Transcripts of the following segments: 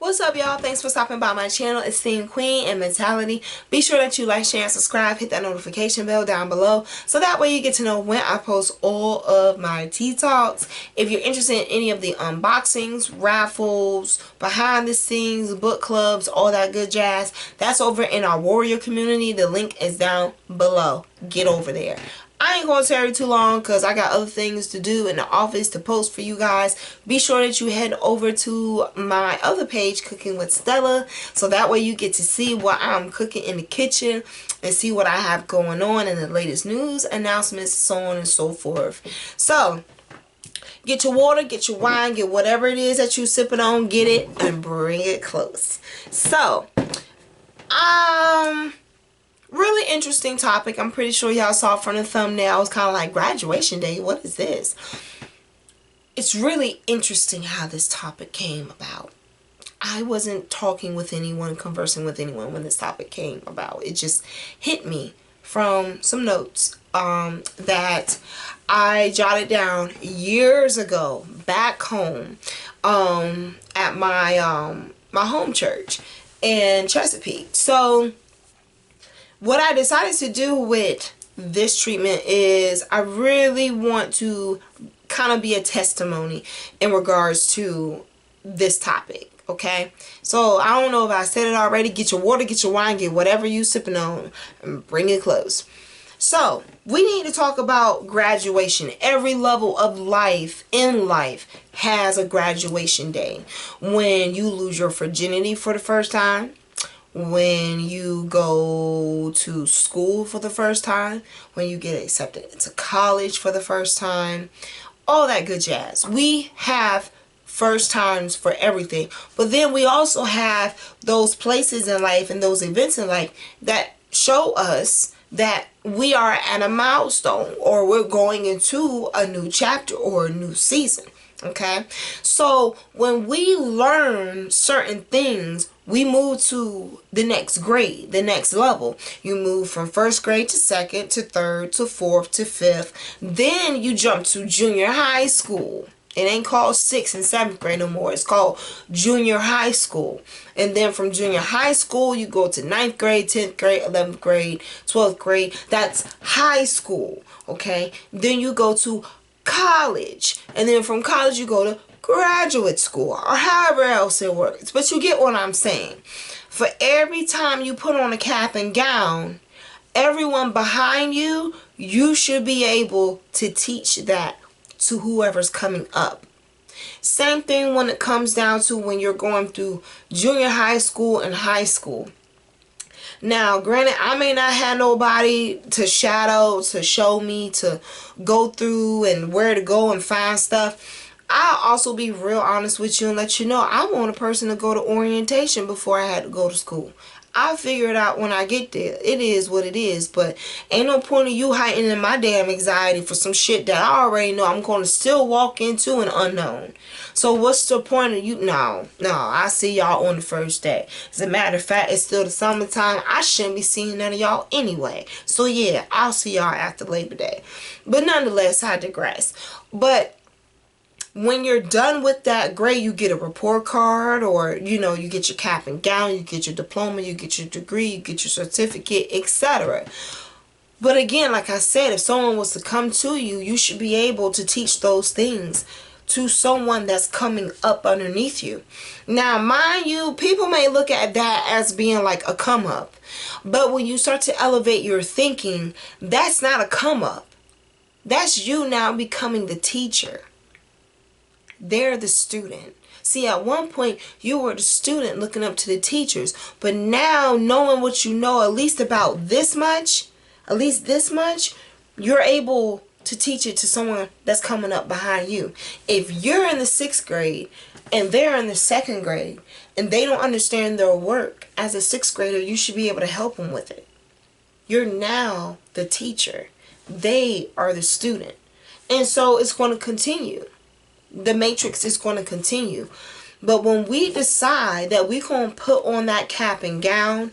What's up, y'all? Thanks for stopping by my channel, Esteemed Queen and Mentality. Be sure that you like, share, and subscribe. Hit that notification bell down below so that way you get to know when I post all of my tea talks. If you're interested in any of the unboxings, raffles, behind the scenes, book clubs, all that good jazz, that's over in our warrior community. The link is down below. Get over there. I ain't gonna tarry too long because I got other things to do in the office to post for you guys. Be sure that you head over to my other page, Cooking with Stella, so that way you get to see what I'm cooking in the kitchen and see what I have going on and the latest news, announcements, so on and so forth. So get your water, get your wine, get whatever it is that you're sipping on, get it and bring it close. So really interesting topic. I'm pretty sure y'all saw from the thumbnail. I was kind of like, graduation day, what is this? It's really interesting how this topic came about. I wasn't talking with anyone, conversing with anyone when this topic came about. It just hit me from some notes that I jotted down years ago back home at my my home church in Chesapeake. So what I decided to do with this treatment is I really want to kind of be a testimony in regards to this topic, okay? So I don't know if I said it already. Get your water, get your wine, get whatever you sipping on and bring it close. So we need to talk about graduation. Every level of life in life has a graduation day. When you lose your virginity for the first time, when you go to school for the first time, when you get accepted into college for the first time, all that good jazz. We have first times for everything, but then we also have those places in life and those events in life that show us that we are at a milestone or we're going into a new chapter or a new season. Okay, so when we learn certain things, we move to the next grade, the next level. You move from first grade to second to third to fourth to fifth. Then you jump to junior high school. It ain't called 6th and 7th grade no more. It's called junior high school. And then from junior high school, you go to 9th grade, 10th grade, 11th grade, 12th grade. That's high school, okay? Then you go to college, and then from college you go to graduate school, or however else it works. But you get what I'm saying. For every time you put on a cap and gown, everyone behind you, you should be able to teach that to whoever's coming up. Same thing when it comes down to when you're going through junior high school and high school. Now, granted, I may not have nobody to shadow, to show me, to go through and where to go and find stuff. I'll also be real honest with you and let you know I want a person to go to orientation before I had to go to school. I'll figure it out when I get there. It is what it is, but ain't no point in you heightening my damn anxiety for some shit that I already know I'm going to still walk into an unknown. So what's the point of you? No, I see y'all on the first day. As a matter of fact, it's still the summertime. I shouldn't be seeing none of y'all anyway. So yeah, I'll see y'all after Labor Day. But nonetheless, I digress. But when you're done with that grade, you get a report card, or you get your cap and gown, you get your diploma, you get your degree, you get your certificate, etc. But again, like I said, if someone was to come to you, you should be able to teach those things to someone that's coming up underneath you. Now, mind you, people may look at that as being like a come up, but when you start to elevate your thinking, that's not a come up. That's you now becoming the teacher. They're the student. See, at one point you were the student looking up to the teachers, but now knowing what you know, at least about this much, you're able to teach it to someone that's coming up behind you. If you're in the 6th grade and they're in the 2nd grade and they don't understand their work as a 6th grader, you should be able to help them with it. You're now the teacher. They are the student. And so it's going to continue. The matrix is going to continue. But when we decide that we're going to put on that cap and gown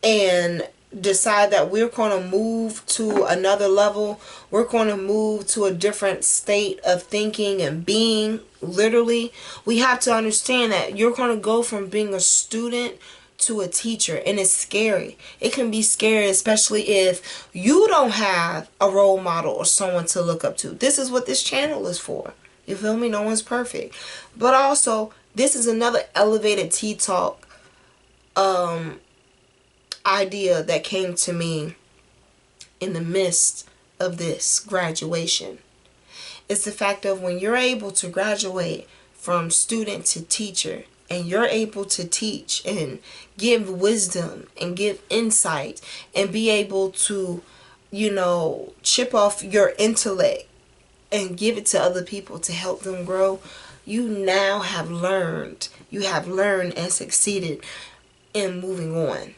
and decide that we're going to move to another level, we're going to move to a different state of thinking and being, Literally, we have to understand that you're going to go from being a student to a teacher, and it's scary. It can be scary, especially if you don't have a role model or someone to look up to. This is what this channel is for. You feel me? No one's perfect. But also, this is another elevated tea talk idea that came to me in the midst of this graduation. It's the fact of when you're able to graduate from student to teacher, and you're able to teach and give wisdom and give insight and be able to, chip off your intellect and give it to other people to help them grow, you now have learned. You have learned and succeeded in moving on.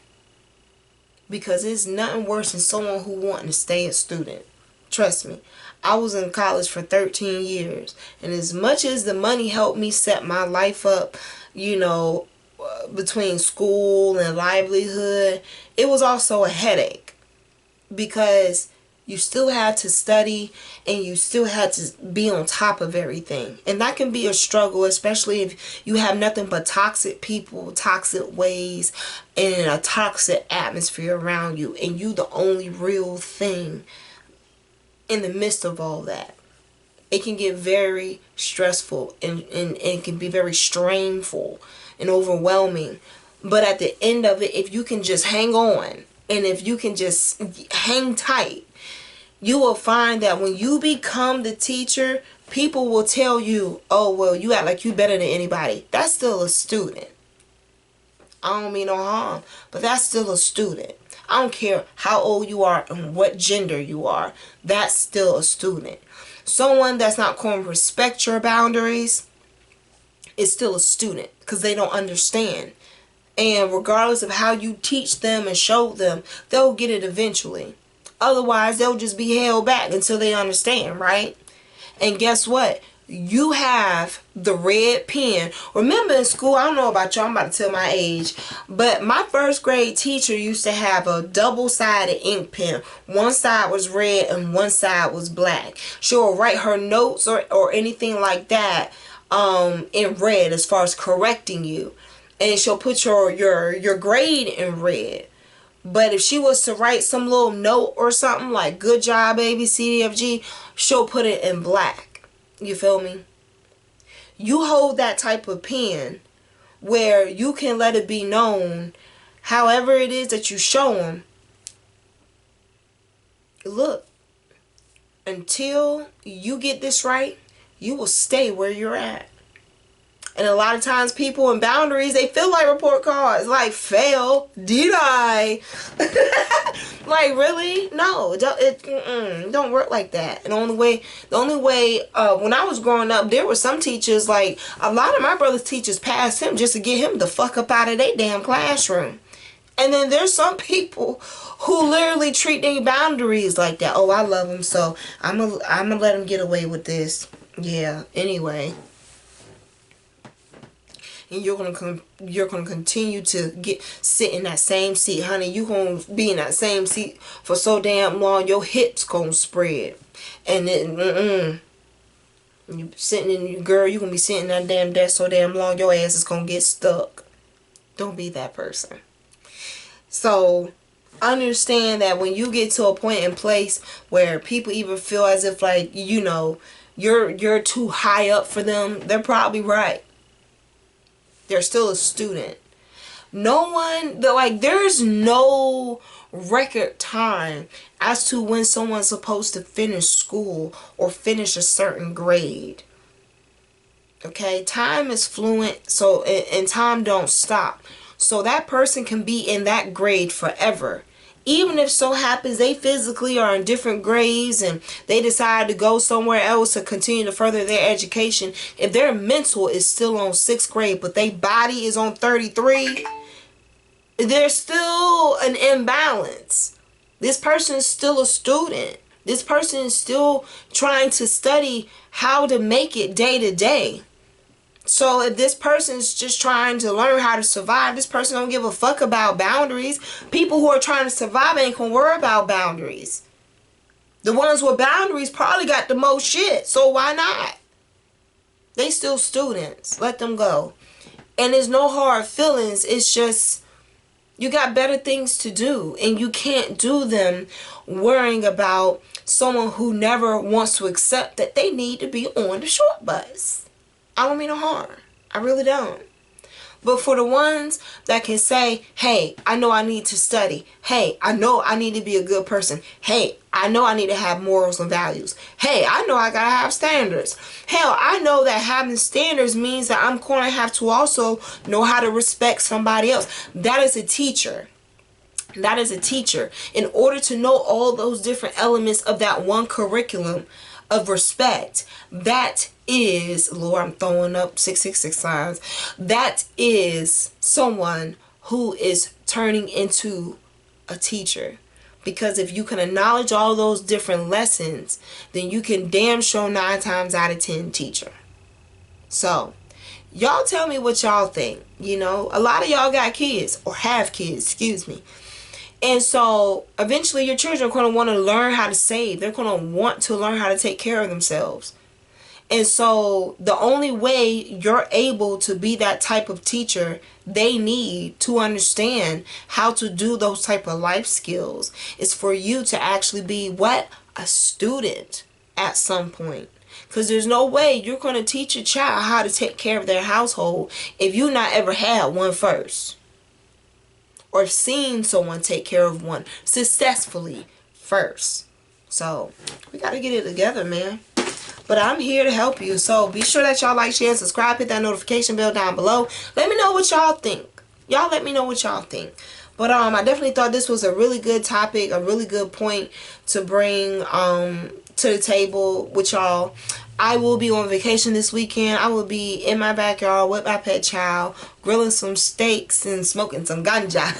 Because it's nothing worse than someone who wanting to stay a student. Trust me. I was in college for 13 years. And as much as the money helped me set my life up, between school and livelihood, it was also a headache. Because you still had to study and you still had to be on top of everything. And that can be a struggle, especially if you have nothing but toxic people, toxic ways, and a toxic atmosphere around you. And you the only real thing in the midst of all that. It can get very stressful and it can be very strainful and overwhelming. But at the end of it, if you can just hang on and if you can just hang tight, you will find that when you become the teacher, people will tell you, oh, well, you act like you better than anybody. That's still a student. I don't mean no harm, but that's still a student. I don't care how old you are and what gender you are. That's still a student. Someone that's not going to respect your boundaries is still a student because they don't understand. And regardless of how you teach them and show them, they'll get it eventually. Otherwise, they'll just be held back until they understand, right? And guess what? You have the red pen. Remember in school, I don't know about y'all, I'm about to tell my age, but my first grade teacher used to have a double-sided ink pen. One side was red and one side was black. She'll write her notes or anything like that in red as far as correcting you. And she'll put your grade in red. But if she was to write some little note or something like good job, baby, C, D, F, G, she'll put it in black. You feel me? You hold that type of pen where you can let it be known however it is that you show them. Look, until you get this right, you will stay where you're at. And a lot of times people in boundaries, they feel like report cards. Like, fail? Did I? Like, really? No, it don't work like that. And the only way, when I was growing up, there were some teachers, like, a lot of my brother's teachers passed him just to get him the fuck up out of their damn classroom. And then there's some people who literally treat their boundaries like that. Oh, I love them, so I'm gonna let them get away with this. Yeah, anyway. And you're gonna continue to sit in that same seat, honey. You're gonna be in that same seat for so damn long, your hips gonna spread. And then you sitting in, girl, you're gonna be sitting in that damn desk so damn long, your ass is gonna get stuck. Don't be that person. So understand that when you get to a point in place where people even feel as if like, you're too high up for them, they're probably right. They're still a student. There's no record time as to when someone's supposed to finish school or finish a certain grade. Okay, time is fluent, so and time don't stop. So that person can be in that grade forever. Even if so happens they physically are in different grades and they decide to go somewhere else to continue to further their education, if their mental is still on 6th grade but their body is on 33, there's still an imbalance. This person is still a student. This person is still trying to study how to make it day to day. So if this person's just trying to learn how to survive, this person don't give a fuck about boundaries. People who are trying to survive ain't gonna worry about boundaries. The ones with boundaries probably got the most shit, so why not? They still students. Let them go. And there's no hard feelings. It's just you got better things to do, and you can't do them worrying about someone who never wants to accept that they need to be on the short bus. I don't mean no harm. I really don't. But for the ones that can say, hey, I know I need to study. Hey, I know I need to be a good person. Hey, I know I need to have morals and values. Hey, I know I gotta have standards. Hell, I know that having standards means that I'm going to have to also know how to respect somebody else. That is a teacher. That is a teacher. In order to know all those different elements of that one curriculum of respect, that is, Lord, I'm throwing up 666 signs. That is someone who is turning into a teacher. Because if you can acknowledge all those different lessons, then you can damn sure 9 times out of 10 teacher. So, y'all tell me what y'all think. You know, a lot of y'all got kids, or have kids, excuse me. And so, eventually your children are going to want to learn how to save. They're going to want to learn how to take care of themselves. And so the only way you're able to be that type of teacher they need to understand how to do those type of life skills is for you to actually be what? A student at some point. Because there's no way you're going to teach a child how to take care of their household if you not ever had one first. Or seen someone take care of one successfully first. So we got to get it together, man. But I'm here to help you. So be sure that y'all like, share, and subscribe. Hit that notification bell down below. Let me know what y'all think. Y'all let me know what y'all think. But I definitely thought this was a really good topic. A really good point to bring to the table with y'all. I will be on vacation this weekend. I will be in my backyard with my pet child, grilling some steaks and smoking some ganja.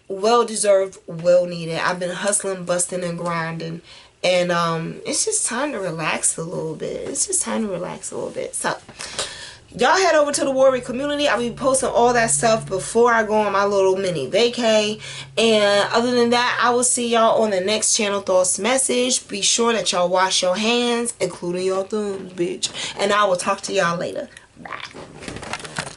Well deserved, well needed. I've been hustling, busting, and grinding. And it's just time to relax a little bit. It's just time to relax a little bit. So, y'all head over to the Warrior community. I'll be posting all that stuff before I go on my little mini vacay. And other than that, I will see y'all on the next Channel Thoughts message. Be sure that y'all wash your hands, including your thumbs, bitch. And I will talk to y'all later.